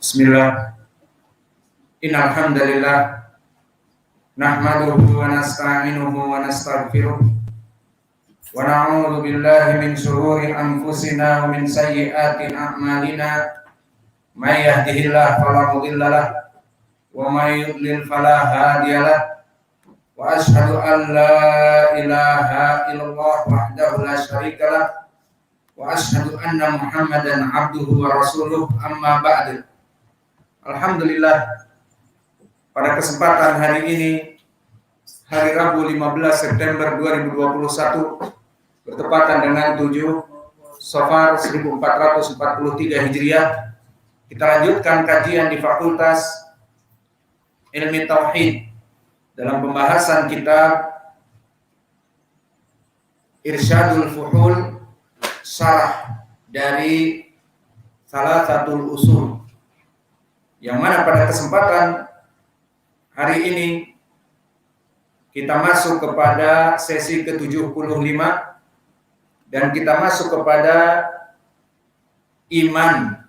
Bismillah. Innal hamdalillah nahmaduhu wa nasta'inuhu wa nastaghfiruh wa na'udzu billahi min shururi anfusina wa min sayyiati a'malina. May yahdihillahu fala mudilla lahu wa may yudlil fala hadiyalah. Wa asyhadu an la ilaha illallah wahdahu la syarika lah wa asyhadu anna Muhammadan abduhu wa rasuluh, amma ba'du. Alhamdulillah, pada kesempatan hari ini, hari Rabu 15 September 2021, bertepatan dengan 7 Safar 1443 Hijriah, kita lanjutkan kajian di Fakultas Ilmi Tauhid dalam pembahasan kitab Irsyadul Fuhul, syarah dari Thalathatul Usul, yang mana pada kesempatan hari ini kita masuk kepada sesi ke-75 dan kita masuk kepada iman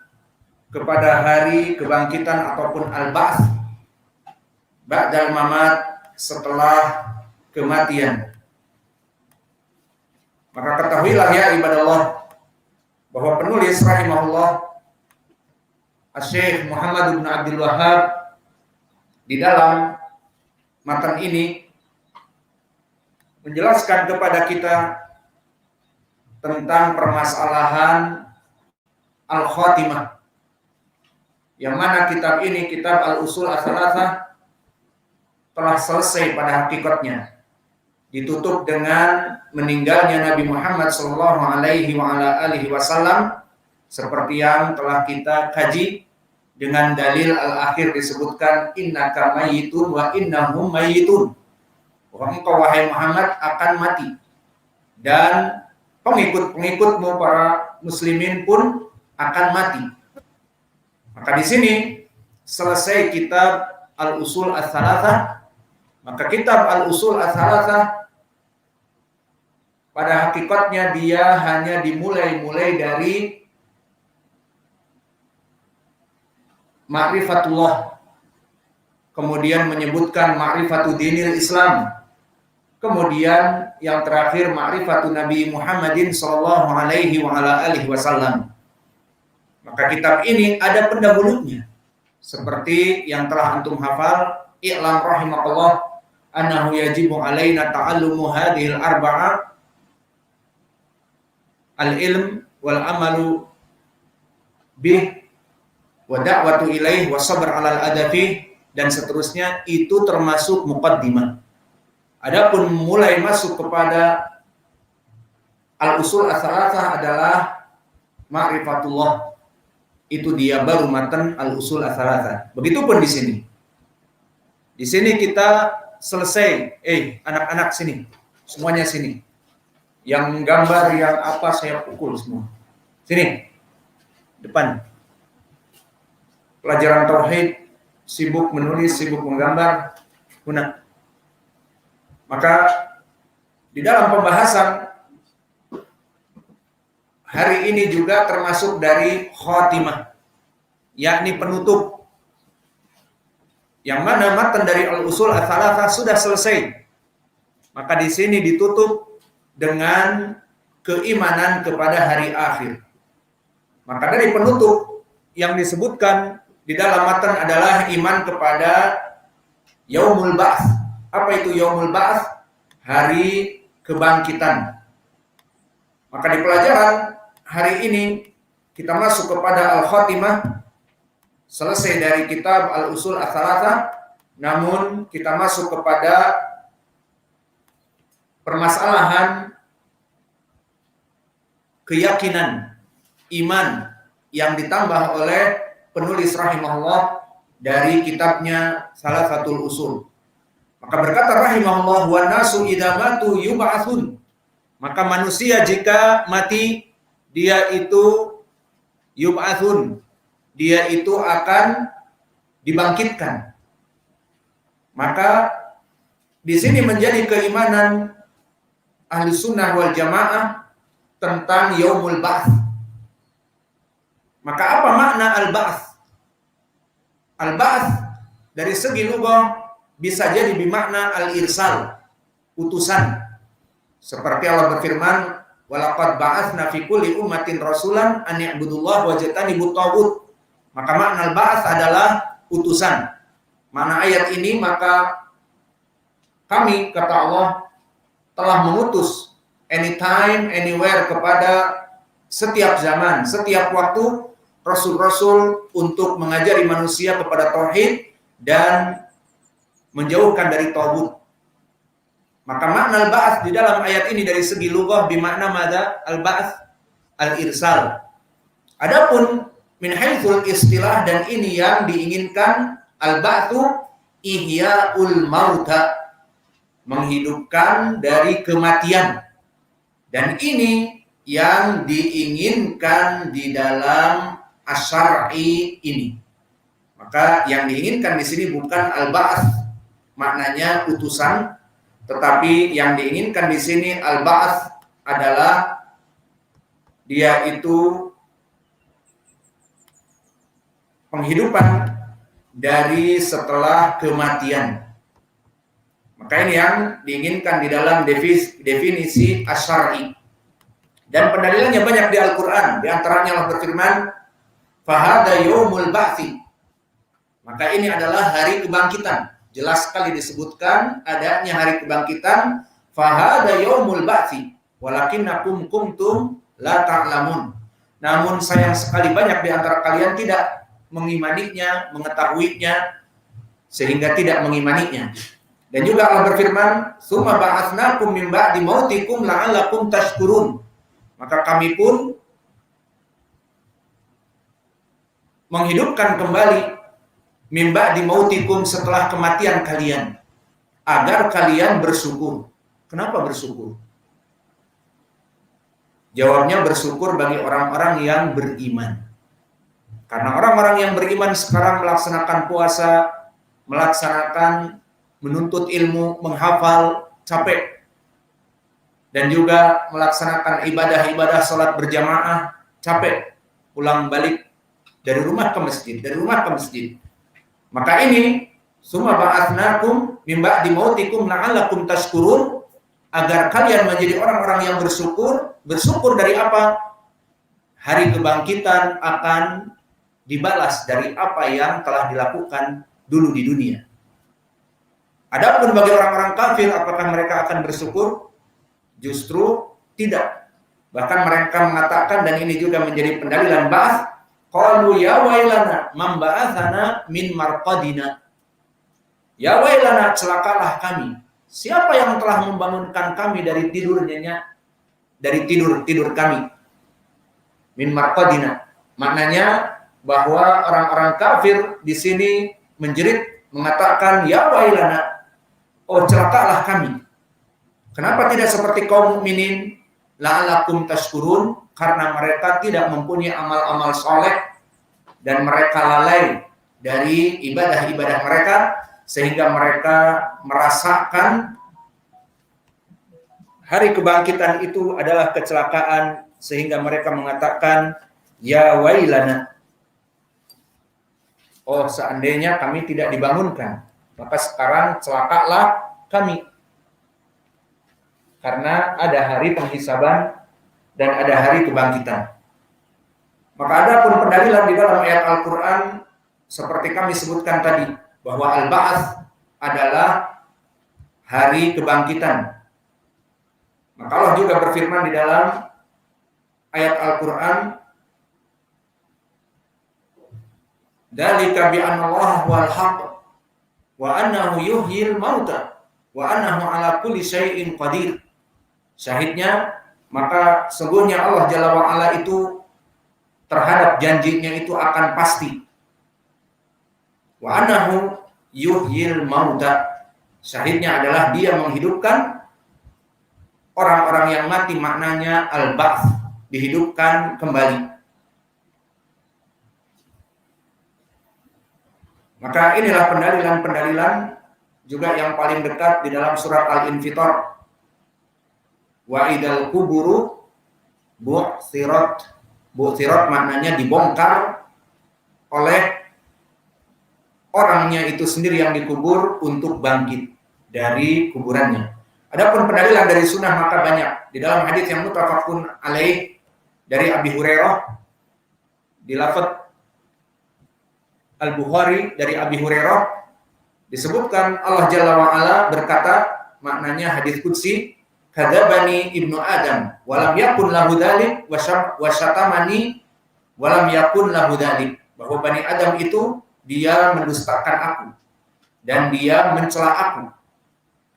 kepada hari kebangkitan ataupun al-ba'ts ba'dal mamat, setelah kematian. Maka ketahuilah ya ibadallah bahwa penulis rahimahullah Syekh Muhammad bin Abdul Wahhab di dalam matan ini menjelaskan kepada kita tentang permasalahan al-khatimah, yang mana kitab ini, kitab al-usul ats-tsalatsah, telah selesai pada hakikatnya, ditutup dengan meninggalnya Nabi Muhammad SAW, seperti yang telah kita kaji dengan dalil al-akhir disebutkan innaka mayyitun wa innahum mayyitun, bahwa engkau wahai Muhammad akan mati dan pengikut-pengikutmu para muslimin pun akan mati. Maka di sini selesai kitab al-usul ats-tsalatsah. Maka kitab al-usul ats-tsalatsah pada hakikatnya dia hanya dimulai dari ma'rifatullah, kemudian menyebutkan ma'rifatu dinil Islam, kemudian yang terakhir ma'rifatu Nabi Muhammadin sallallahu alaihi wa ala alihi wasallam. Maka kitab ini ada pendahulunya, seperti yang telah antum hafal, i'lam rahimakallah annahu yajibu alaina ta'allumu hadhil arba'a, al-ilm wal amalu bih wa da'watu ilaih wa sabr 'alal adafi, dan seterusnya. Itu termasuk muqaddimah. Adapun mulai masuk kepada al-usul ats-tsalatsah adalah ma'rifatullah. Itu dia baru matan al-usul ats-tsalatsah. Begitupun di sini. Di sini kita selesai. Anak-anak sini. Semuanya sini. Yang gambar, yang apa saya pukul semua. Sini. Depan. Pelajaran tauhid, sibuk menulis, sibuk menggambar, guna. Maka di dalam pembahasan hari ini juga termasuk dari khatimah, yakni penutup, yang mana matan dari al-usul ats-tsalatsah sudah selesai. Maka di sini ditutup dengan keimanan kepada hari akhir. Maka dari penutup yang disebutkan di dalam matan adalah iman kepada yaumul ba'ts. Apa itu yaumul ba'ts? Hari kebangkitan. Maka di pelajaran hari ini kita masuk kepada al-khatimah, selesai dari kitab al-usul ats-tsalatsah, namun kita masuk kepada permasalahan keyakinan iman yang ditambah oleh penulis rahimahullah dari kitabnya Thalathatul Usul. Maka berkata rahimahullah, wa nasu idza matu yub'atsun. Maka manusia jika mati, dia itu yub'atsun, dia itu akan dibangkitkan. Maka di sini menjadi keimanan ahli sunnah wal jamaah tentang yaumul ba'ts. Maka apa makna al-ba'ts? Al-ba'ats dari segi lughah bisa jadi bermakna al-irsal, utusan. Seperti Allah berfirman, walaqad ba'atsna fi kulli ummatin rasulan an ya'budullaha wajtanibut taghut. Maka makna al-ba'ats adalah utusan. Makna ayat ini, maka kami, kata Allah, telah mengutus anytime, anywhere kepada setiap zaman, setiap waktu rasul-rasul untuk mengajari manusia kepada tauhid dan menjauhkan dari taghut. Maka makna al-ba'ats di dalam ayat ini dari segi lughah bermakna mada? Al-ba'ats al-irsal. Adapun min haitsul istilah, dan ini yang diinginkan, al-ba'tsu ihya'ul mauta, menghidupkan dari kematian. Dan ini yang diinginkan di dalam asy-syar'i ini. Maka yang diinginkan di sini bukan al-ba'ts maknanya utusan, tetapi yang diinginkan di sini al-ba'ts adalah dia itu penghidupan dari setelah kematian. Maka ini yang diinginkan di dalam definisi asy-syar'i. Dan pendalilannya banyak di Al-Qur'an. Di antaranya Allah berfirman, "Fahada yaumul ba'tsi." Maka ini adalah hari kebangkitan. Jelas sekali disebutkan adanya hari kebangkitan, "Fahada yaumul ba'tsi, walakinnakum kuntum la ta'lamun." Namun sayang sekali banyak di antara kalian tidak mengimaninya, mengetahuinya, sehingga tidak mengimaninya. Dan juga Allah berfirman, "Tsumma ba'atsnakum min ba'di mautikum la'allakum tashkurun." Maka kami pun menghidupkan kembali min ba'di mautikum, setelah kematian kalian, agar kalian bersyukur. Kenapa bersyukur? Jawabnya bersyukur bagi orang-orang yang beriman. Karena orang-orang yang beriman sekarang melaksanakan puasa, melaksanakan menuntut ilmu, menghafal, capek. Dan juga melaksanakan ibadah-ibadah sholat berjamaah, capek. Pulang balik dari rumah ke masjid, dari rumah ke masjid. Maka ini, "Tsumma ba'atsnakum min ba'di mautikum la'allakum tashkurun," agar kalian menjadi orang-orang yang bersyukur. Bersyukur dari apa? Hari kebangkitan akan dibalas dari apa yang telah dilakukan dulu di dunia. Adapun bagi orang-orang kafir, apakah mereka akan bersyukur? Justru tidak. Bahkan mereka mengatakan, dan ini juga menjadi pendalilan ba'ats, qalu ya wailana man ba'atsana min marqadina. Ya wailana, celakalah kami. Siapa yang telah membangunkan kami dari tidurnya, dari tidur kami? Min marqadina. Maknanya bahwa orang-orang kafir di sini menjerit, mengatakan ya wailana, oh celakalah kami. Kenapa tidak seperti kaum mukminin? La'allakum tashkurun, karena mereka tidak mempunyai amal-amal soleh dan mereka lalai dari ibadah-ibadah mereka, sehingga mereka merasakan hari kebangkitan itu adalah kecelakaan, sehingga mereka mengatakan ya wailana, oh seandainya kami tidak dibangunkan, maka sekarang celakalah kami. Karena ada hari penghisaban dan ada hari kebangkitan. Maka ada pun pendalilan di dalam ayat Al-Quran seperti kami sebutkan tadi, bahwa al-ba'ats adalah hari kebangkitan. Maka Allah juga berfirman di dalam ayat Al-Quran, "Dzalika bi anna Allah wal haqq wa annahu yuhyil mauta wa annahu ala kulli syai'in qadir." Syahidnya, maka sesungguhnya Allah Jalla wa Ala itu terhadap janjinya itu akan pasti. Wa annahu yuhyil mauta. Syahidnya adalah dia menghidupkan orang-orang yang mati, maknanya al-ba'ts, dihidupkan kembali. Maka inilah pendalilan-pendalilan juga yang paling dekat di dalam surat Al-Infitar. Wa idal kuburu bu'thirat. Bu'thirat maknanya dibongkar oleh orangnya itu sendiri yang dikubur untuk bangkit dari kuburannya. Adapun pendalilan dari sunnah maka banyak. Di dalam hadis yang muttafaqun alaih dari Abi Hurairah, di lafaz Al-Bukhari dari Abi Hurairah disebutkan Allah Jalla wa Ala berkata, maknanya hadis qudsi, kadzabani ibnu Adam walam yakun lahu dzalik wa syatamani walam yakun lahu dzalik, bahwa Bani Adam itu dia mendustakan aku dan dia mencela aku.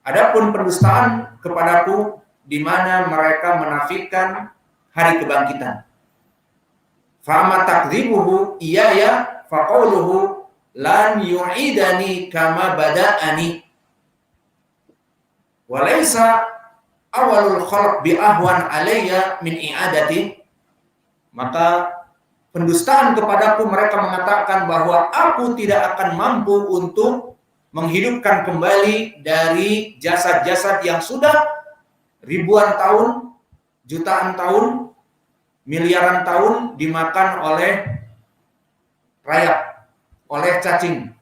Adapun pendustaan kepadaku di mana mereka menafikan hari kebangkitan. Fa amma takdzibuhu iyaya fa qawluhu lan yu'idani kama bada'ani. Wa laisa awalul khalq bi ahwan alayya min i'adati. Maka pendustaan kepadaku, mereka mengatakan bahwa aku tidak akan mampu untuk menghidupkan kembali dari jasad-jasad yang sudah ribuan tahun, jutaan tahun, miliaran tahun dimakan oleh rayap, oleh cacing.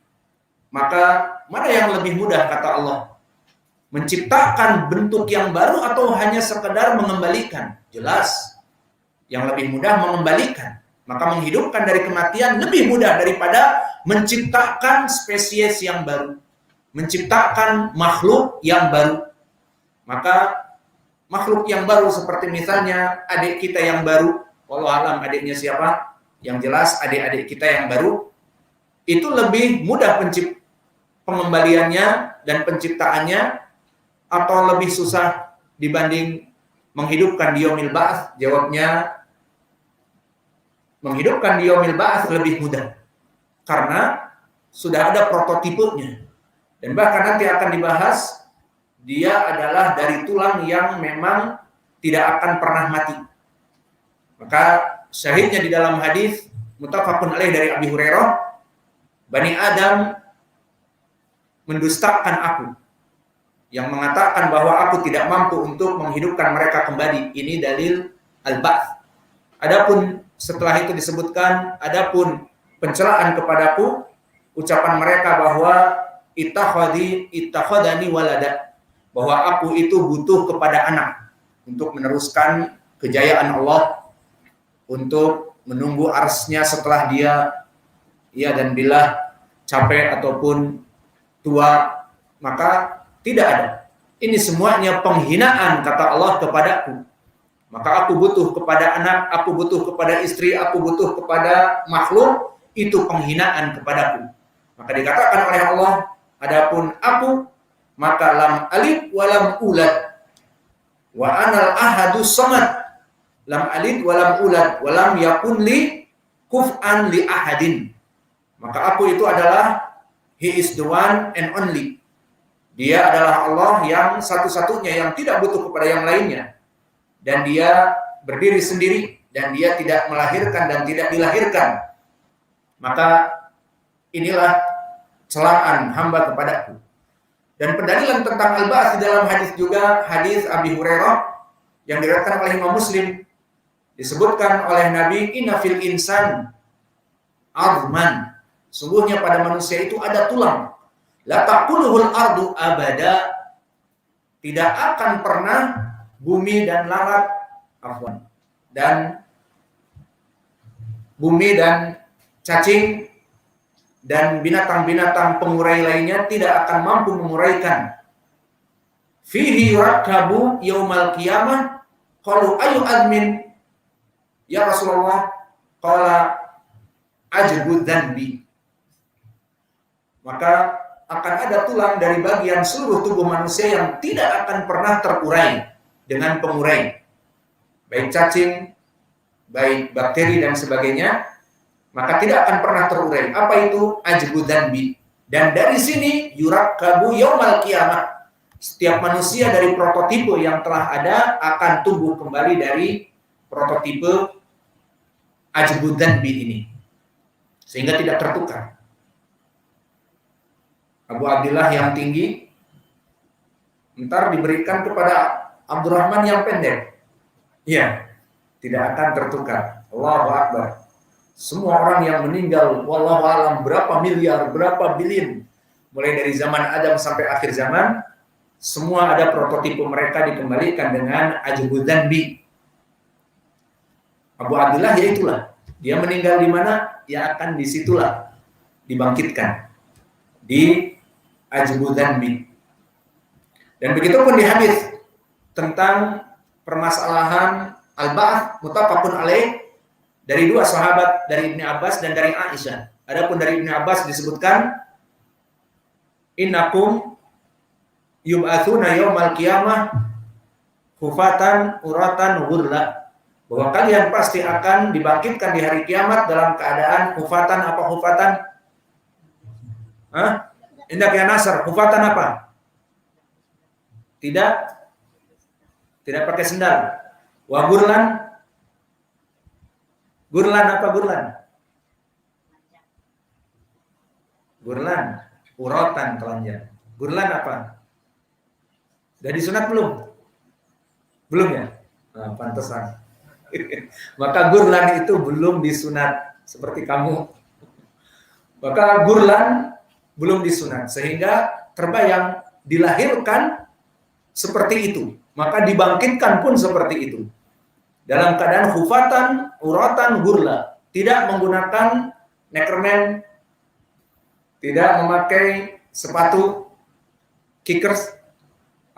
Maka mana yang lebih mudah, kata Allah? Menciptakan bentuk yang baru atau hanya sekedar mengembalikan? Jelas yang lebih mudah mengembalikan. Maka menghidupkan dari kematian lebih mudah daripada menciptakan spesies yang baru, menciptakan makhluk yang baru. Maka makhluk yang baru seperti misalnya adik kita yang baru, wallahu alam adiknya siapa, yang jelas adik-adik kita yang baru, itu lebih mudah pengembaliannya dan penciptaannya atau lebih susah dibanding menghidupkan di yaumil ba'ats? Jawabnya, menghidupkan di yaumil ba'ats lebih mudah karena sudah ada prototipenya, dan bahkan nanti akan dibahas dia adalah dari tulang yang memang tidak akan pernah mati. Maka syahidnya di dalam hadis muttafaqun alaih dari Abi Hurairah, Bani Adam mendustakan aku, yang mengatakan bahwa aku tidak mampu untuk menghidupkan mereka kembali. Ini dalil al-ba'ts. Adapun setelah itu disebutkan, adapun pencelaan kepadaku, ucapan mereka bahwa ittakhadani walada, bahwa aku itu butuh kepada anak untuk meneruskan kejayaan Allah, untuk menunggu arsy-Nya setelah dia dan bila capek ataupun tua, maka tidak ada. Ini semuanya penghinaan, kata Allah, kepadaku. Maka aku butuh kepada anak, aku butuh kepada istri, aku butuh kepada makhluk, itu penghinaan kepadaku. Maka dikatakan oleh Allah, adapun aku, maka lam alid wa lam ulad wa anal ahadus samad, lam alid wa lam ulad wa lam yakun li kuf'an li ahadin. Maka aku itu adalah, He is the one and only. Dia adalah Allah yang satu-satunya yang tidak butuh kepada yang lainnya. Dan dia berdiri sendiri, dan dia tidak melahirkan dan tidak dilahirkan. Maka inilah celaan hamba kepadaku. Dan pendalilan tentang al-ba'ats di dalam hadis juga, hadis Abi Hurairah yang diriwayatkan oleh Imam Muslim, disebutkan oleh Nabi, inna fil insan azman, sungguhnya pada manusia itu ada tulang, la taquluhul ardu abada, tidak akan pernah bumi dan larat, dan bumi dan cacing dan binatang-binatang pengurai lainnya tidak akan mampu menguraikan. Fihi yurakkabu yaumal qiyamah, qalu ayu admin ya Rasulullah, qala ajbu dzanbi. Maka akan ada tulang dari bagian seluruh tubuh manusia yang tidak akan pernah terurai dengan pengurai, baik cacing, baik bakteri dan sebagainya, maka tidak akan pernah terurai. Apa itu? Ajbu dzanbi. Dan dari sini yurakkabu yaumal qiyamah, setiap manusia dari prototipe yang telah ada akan tumbuh kembali dari prototipe ajbu dzanbi ini, sehingga tidak tertukar. Abu Abdillah yang tinggi ntar diberikan kepada Abdurrahman yang pendek, ya tidak akan tertukar. Allahu Akbar. Semua orang yang meninggal, wallahu alam berapa miliar, berapa billion, mulai dari zaman Adam sampai akhir zaman, semua ada prototipe mereka dikembalikan dengan ajabul dzanbi. Abu Abdullah ya itulah. Dia meninggal di mana? Ya akan disitulah dibangkitkan. Di ajabul dzanbi. Dan begitu pun di hadis tentang permasalahan al-ba'ats muttafaqun alaih dari dua sahabat, dari Ibnu Abbas dan dari Aisyah. Adapun dari Ibnu Abbas disebutkan innakum yub'atsuna yaumal qiyamah hufatan uratan ghurla, bahwa kalian pasti akan dibangkitkan di hari kiamat dalam keadaan hufatan. Apa hufatan? Indak ya Nasr, hufatan apa? Tidak pakai sendal. Wa ghurlan. Ghurlan apa ghurlan? Ghurlan, uratan telanjang. Ghurlan apa? Sudah disunat belum? Belum ya? Nah, pantesan. Maka ghurlan itu belum disunat seperti kamu. Maka ghurlan belum disunat sehingga terbayang dilahirkan seperti itu, maka dibangkitkan pun seperti itu. Dalam keadaan hufatan, uratan, ghurla, tidak menggunakan neckerman, tidak memakai sepatu kickers,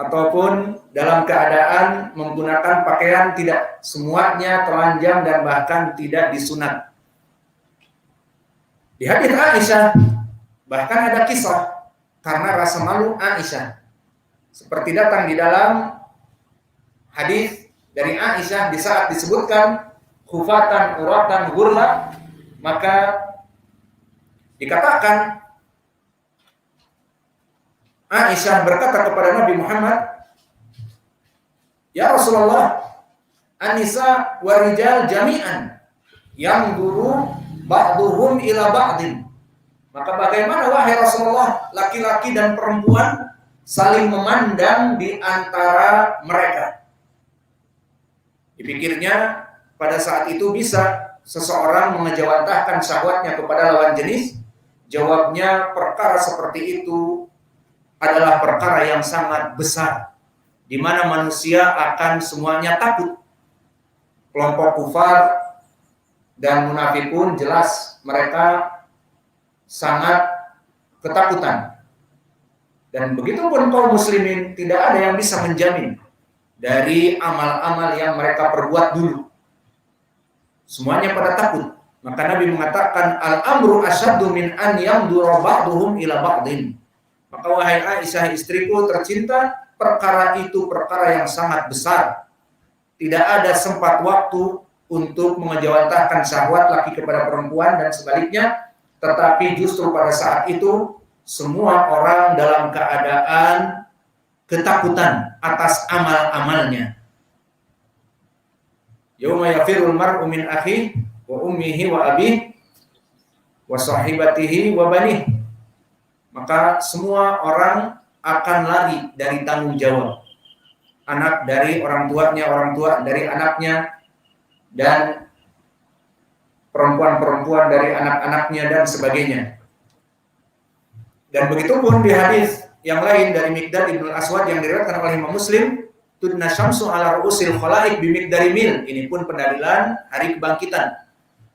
ataupun dalam keadaan menggunakan pakaian, tidak, semuanya telanjang dan bahkan tidak disunat. Di hadits Aisyah bahkan ada kisah karena rasa malu Aisyah, seperti datang di dalam hadis dari Aisyah di saat disebutkan hufatan, uratan, ghurla, maka dikatakan Aisyah berkata kepada Nabi Muhammad, "Ya Rasulullah, an-nisa wa rijal jami'an yang guru ba'duhum ila ba'din." Maka bagaimana wahai Rasulullah, laki-laki dan perempuan saling memandang di antara mereka. Dipikirnya pada saat itu bisa seseorang mengejawantahkan syahwatnya kepada lawan jenis. Jawabnya, perkara seperti itu adalah perkara yang sangat besar, di mana manusia akan semuanya takut. Kelompok kufar dan munafikun jelas mereka sangat ketakutan. Dan begitu pun kaum muslimin, tidak ada yang bisa menjamin dari amal-amal yang mereka perbuat dulu. Semuanya pada takut. Maka Nabi mengatakan, al-amru asyaddu min an yamdura ba'duhum ila ba'din. Maka wahai Aisyah istriku tercinta, perkara itu perkara yang sangat besar. Tidak ada sempat waktu untuk mengejawantahkan syahwat laki kepada perempuan dan sebaliknya, tetapi justru pada saat itu semua orang dalam keadaan ketakutan atas amal-amalnya. Yauma yafirul mar'u min akhihi wa ummihi wa abihi wa sahibatihi wa banihi. Maka semua orang akan lari dari tanggung jawab. Anak dari orang tuanya, orang tua dari anaknya, dan perempuan-perempuan dari anak-anaknya dan sebagainya. Dan begitu pun di hadis yang lain dari Miqdad ibn al-Aswad yang diriwayatkan oleh Imam Muslim, tudna syamsu ala ru'usil khalaiq bimiqdari mil. Ini pun pendalilan hari kebangkitan,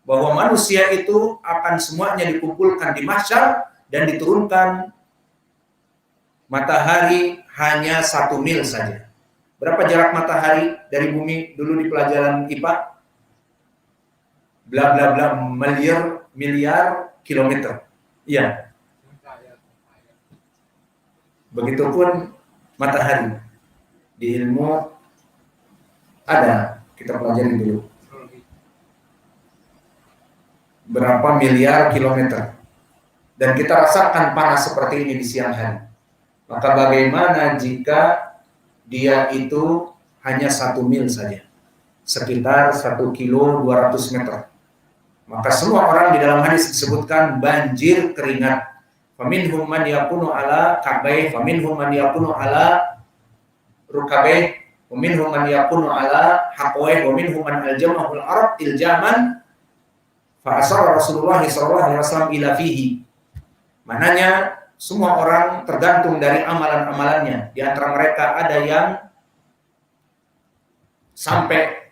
bahwa manusia itu akan semuanya dikumpulkan di mahsyar dan diturunkan matahari hanya 1 mil saja. Berapa jarak matahari dari bumi dulu di pelajaran IPA? Bla bla bla miliar kilometer. Iya. Begitupun matahari. Di ilmu ada, kita pelajari dulu. Berapa miliar kilometer. Dan kita rasakan panas seperti ini di siang hari. Maka bagaimana jika dia itu hanya 1 mil saja, sekitar 1 kilo 200 meter. Maka semua orang di dalam hadis disebutkan banjir keringat. Faminhum man yakunu ala kabai, faminhum man yakunu ala rukabai, faminhum man yakunu ala haqwai, faminhum man aljamahul arab iljaman, fa asara Rasulullah sallallahu alaihi wasallam ila fihi. Mananya semua orang tergantung dari amalan-amalannya. Di antara mereka ada yang sampai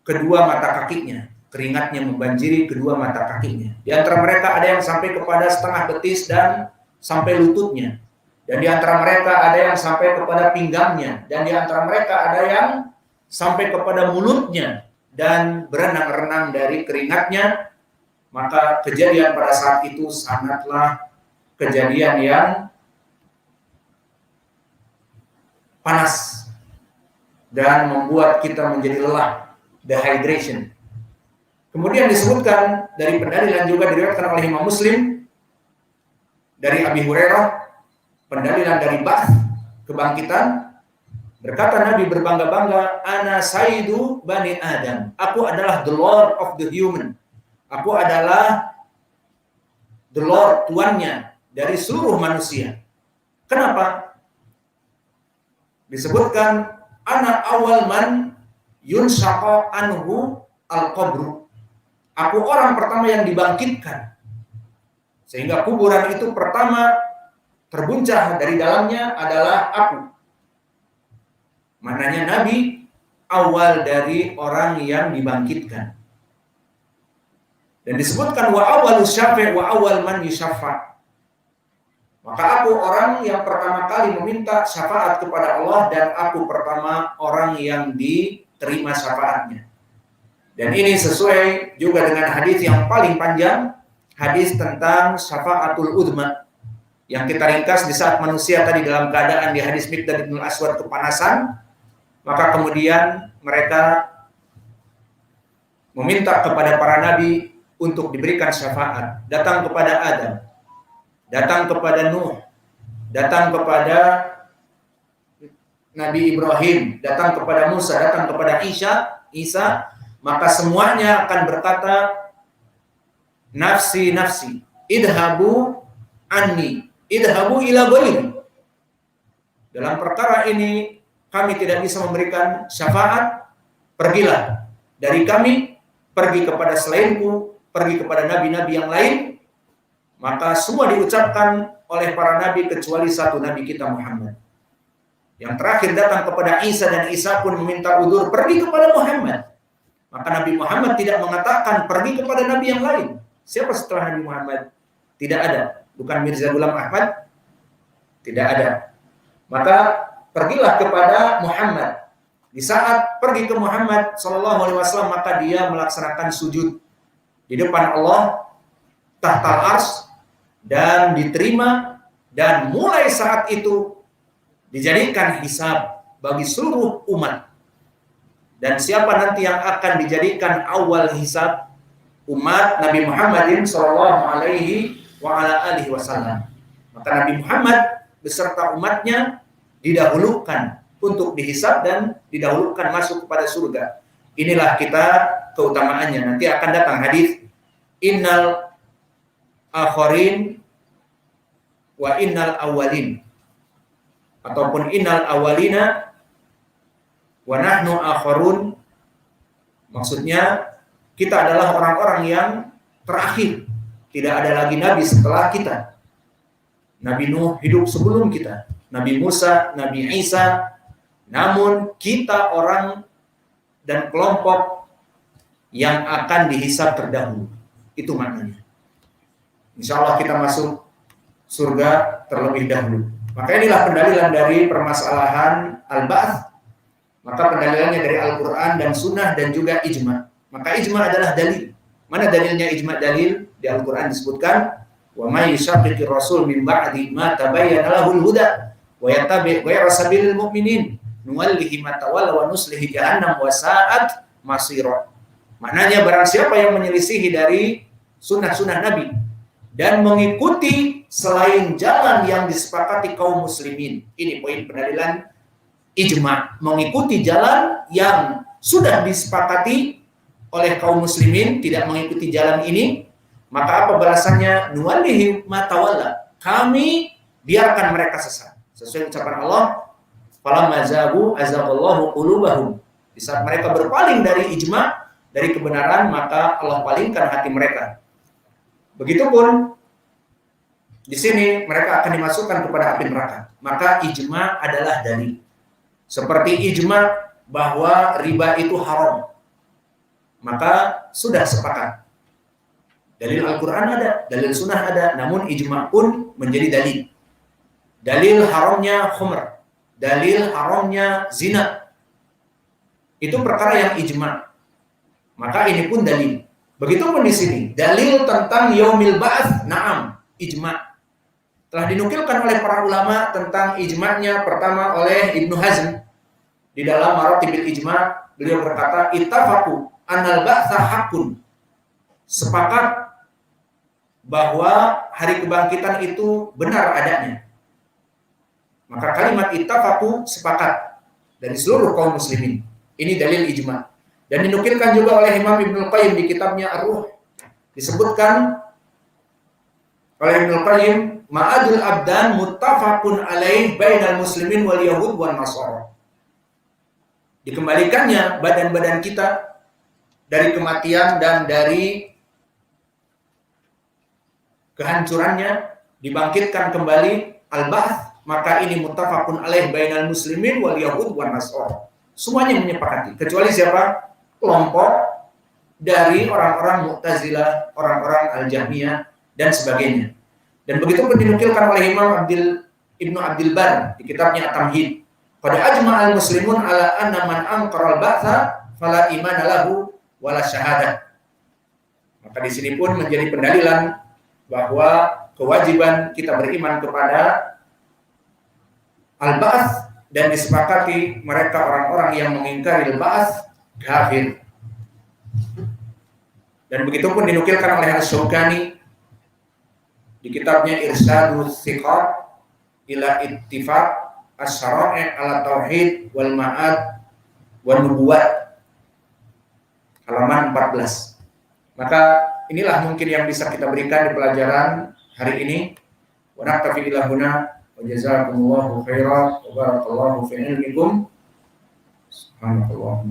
kedua mata kakinya, keringatnya membanjiri kedua mata kakinya. Di antara mereka ada yang sampai kepada setengah betis dan sampai lututnya. Dan di antara mereka ada yang sampai kepada pinggangnya. Dan di antara mereka ada yang sampai kepada mulutnya dan berenang-renang dari keringatnya. Maka kejadian pada saat itu sangatlah kejadian yang panas dan membuat kita menjadi lelah, dehydration. Kemudian disebutkan dari pendalilan juga diriwayatkan oleh Imam Muslim dari Abi Hurairah, pendalilan dari ba'ts, kebangkitan. Berkata Nabi berbangga-bangga, ana sayyidu bani Adam. Aku adalah the Lord of the human. Aku adalah the Lord, tuannya dari seluruh manusia. Kenapa? Disebutkan ana awal man yunshaqa anhu al-qabru. Aku orang pertama yang dibangkitkan. Sehingga kuburan itu pertama terbuncah dari dalamnya adalah aku. Maknanya Nabi awal dari orang yang dibangkitkan. Dan disebutkan wa awwalus syafi' wa awwal man yusyaffa'. Maka aku orang yang pertama kali meminta syafaat kepada Allah dan aku pertama orang yang diterima syafaatnya. Dan ini sesuai juga dengan hadis yang paling panjang, hadis tentang syafaatul udma, yang kita ringkas di saat manusia tadi dalam keadaan di hadis Miqdad bin Aswad kepanasan, maka kemudian mereka meminta kepada para nabi untuk diberikan syafaat. Datang kepada Adam, datang kepada Nuh, datang kepada Nabi Ibrahim, datang kepada Musa, datang kepada Isa, maka semuanya akan berkata, nafsi, nafsi, idhabu anni, idhabu ila ghairi. Dalam perkara ini kami tidak bisa memberikan syafaat, pergilah dari kami, pergi kepada selainku, pergi kepada nabi-nabi yang lain. Maka semua diucapkan oleh para nabi kecuali satu nabi kita Muhammad. Yang terakhir datang kepada Isa dan Isa pun meminta udzur pergi kepada Muhammad. Maka Nabi Muhammad tidak mengatakan pergi kepada nabi yang lain. Siapa setelah Nabi Muhammad? Tidak ada. Bukan Mirza Ghulam Ahmad? Tidak ada. Maka pergilah kepada Muhammad. Di saat pergi ke Muhammad sallallahu alaihi wasallam, maka dia melaksanakan sujud di depan Allah tahtal ars dan diterima, dan mulai saat itu dijadikan hisab bagi seluruh umat. Dan siapa nanti yang akan dijadikan awal hisab? Umat Nabi Muhammadin sallallahu alaihi wa ala alihi wasallam. Maka Nabi Muhammad beserta umatnya didahulukan untuk dihisab dan didahulukan masuk kepada surga. Inilah kita keutamaannya. Nanti akan datang hadis innal akhirin wa innal awwalin, ataupun innal awwalina wa nahnu akhirun. Maksudnya kita adalah orang-orang yang terakhir. Tidak ada lagi nabi setelah kita. Nabi Nuh hidup sebelum kita, Nabi Musa, Nabi Isa. Namun kita orang dan kelompok yang akan dihisab terdahulu. Itu maknanya. Insya Allah kita masuk surga terlebih dahulu. Maka inilah pendalilan dari permasalahan al-ba'ts. Maka pendalilannya dari Al-Quran dan Sunnah dan juga ijma. Maka ijma adalah dalil. Mana dalilnya ijma? Dalil di Al-Quran disebutkan, wa may yushaqiqir rasul min ba'di ma tabayyana lahul huda wa yattabi' ghayra sabilil mu'minin nuwallihi ma tawalla wa nuslihi jahannam wa sa'at masira. Maknanya barang siapa yang menyelisihi dari sunnah-sunnah Nabi dan mengikuti selain jalan yang disepakati kaum muslimin. Ini poin pendalilan ijma, mengikuti jalan yang sudah disepakati oleh kaum muslimin, tidak mengikuti jalan ini, maka apa balasannya? Nuwallihi ma tawalla. Kami biarkan mereka sesat. Sesuai ucapan Allah, falamma zagu azaghallahu qulubahum. Di saat mereka berpaling dari ijma, dari kebenaran, maka Allah palingkan hati mereka. Begitupun di sini mereka akan dimasukkan kepada api neraka. Maka ijma adalah dalil. Seperti ijma bahwa riba itu haram, maka sudah sepakat. Dalil Al-Quran ada, dalil sunnah ada, namun ijma pun menjadi dalil. Dalil haramnya khamr, dalil haramnya zina, itu perkara yang ijma. Maka ini pun dalil. Begitupun di sini, dalil tentang yaumil ba'ats, na'am, ijma. Telah dinukilkan oleh para ulama tentang ijma'nya, pertama oleh Ibnu Hazm di dalam Maratibil Ijma', beliau berkata, ittafaqu anal ba'tsa haqqun. Sepakat bahwa hari kebangkitan itu benar adanya. Maka kalimat ittafaqu sepakat dari seluruh kaum muslimin. Ini dalil ijma'. Dan dinukilkan juga oleh Imam Ibnu Qayyim di kitabnya Ar-Ruh. Disebutkan oleh Ibnu Qayyim, ma'adul abdan muttafaqun alaih bainal muslimin wal yahud wan nasara. Dikembalikannya badan-badan kita dari kematian dan dari kehancurannya, dibangkitkan kembali al-ba'ts, maka ini muttafaqun alaih bainal muslimin wal yahud wan nasara. Semuanya menyepakati, kecuali siapa? Kelompok dari orang-orang Mu'tazilah, orang-orang Al-Jahmiyah dan sebagainya. Dan begitu pun dinukilkan oleh Imam Ibnu Abdul Bar di kitabnya At-Tamhid. Qad ajma'al muslimun ala anna man anqara al-ba'tsa fala imana lahu wala syahadah. Maka di sini pun menjadi pendalilan bahwa kewajiban kita beriman kepada al-ba'ts, dan disepakati mereka orang-orang yang mengingkari al-ba'ts kafir. Dan begitu pun dinukilkan oleh Asy-Syaukani di kitabnya Irsyadus Thiqat ila Ittifaq Asy-Syara'i' ala Tauhid wal Ma'ad wan Nubuwat, halaman 14. Maka inilah mungkin yang bisa kita berikan di pelajaran hari ini. Wa naktafi ila huna wa jazakumullahu khairan wa barakallahu fi ilmikum. Subhanallah.